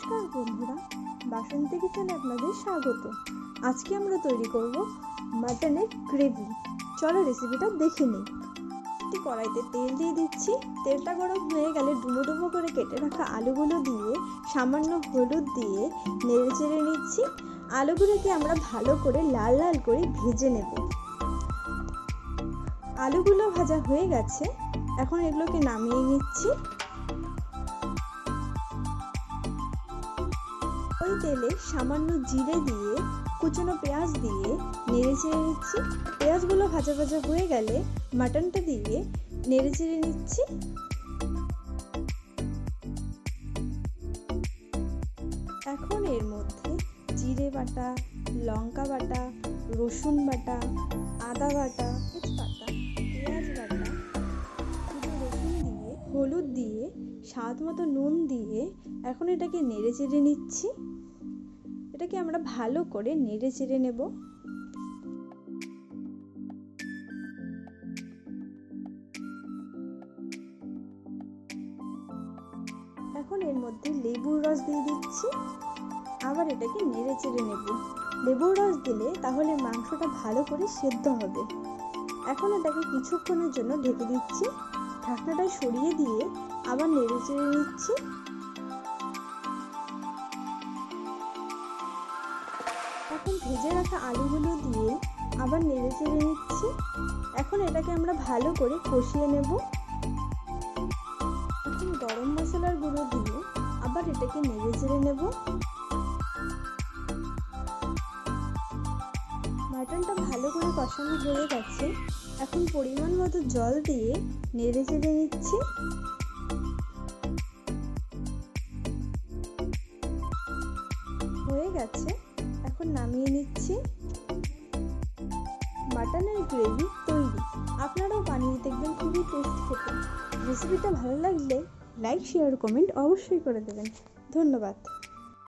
নমস্কার বন্ধুরা, বাসন্তী কিচেনে আপনাদের স্বাগত। আজকে আমরা তৈরি করব মাটনের গ্রেভি। চলো রেসিপিটা দেখে নিই। একটি কড়াইতে তেল দিয়ে দিচ্ছি। তেলটা গরম হয়ে গেলে ডুমো ডুমো করে কেটে রাখা আলুগুলো দিয়ে সামান্য হলুদ দিয়ে নেড়ে চেড়ে নিচ্ছি। আলুগুলোকে আমরা ভালো করে লাল লাল করে ভেজে নেব। আলুগুলো ভাজা হয়ে গেছে, এখন এগুলোকে নামিয়ে নিচ্ছি। ওই তেলে সামান্য জিরে দিয়ে কুচনো পেঁয়াজ দিয়ে নেড়ে চেড়ে নিচ্ছি। পেঁয়াজগুলো ভাজা ভাজা হয়ে গেলে মাটনটা দিয়ে নেড়ে চেড়ে নিচ্ছি। এখন এর মধ্যে জিরে বাটা, লঙ্কা বাটা, রসুন বাটা, আদা বাটা, তেজপাতা, পেঁয়াজ বাটা, কুচনো রসুন দিয়ে হলুদ দিয়ে স্বাদ মতো নুন দিয়ে এখন এটাকে নেড়ে চেড়ে নিচ্ছি। এটাকে আমরা ভালো করে নেড়ে চেড়ে নেব। এখন এর মধ্যে লেবুর রস দিয়ে দিচ্ছি, আবার এটাকে নেড়ে চেড়ে নেব। লেবুর রস দিলে তাহলে মাংসটা ভালো করে সেদ্ধ হবে। এখন এটাকে কিছুক্ষণের জন্য ঢেকে দিচ্ছি। ঢাকনাটা সরিয়ে দিয়ে আবার নেড়ে চেড়ে নিচ্ছি। এখন ভেজে রাখা আলুগুলো দিয়ে আবার নেড়ে চেড়ে নিচ্ছি। এখন এটাকে আমরা ভালো করে কষিয়ে নেব। এখন গরম মশলার গুঁড়ো দিয়ে আবার এটাকে নেড়ে চেড়ে নেব। মাটনটা ভালো করে কষানো হয়ে গেছে, এখন পরিমাণ মতো জল দিয়ে নেড়ে চেড়ে নিচ্ছি। হয়ে গেছে, এখন নামিয়ে নিচ্ছি। মাটনের গ্রেভি তৈরি। আপনারাও বানিয়ে দেখবেন, খুবই টেস্ট খেতে। রেসিপিটা ভালো লাগলে লাইক, শেয়ার, কমেন্ট অবশ্যই করে দেবেন। ধন্যবাদ।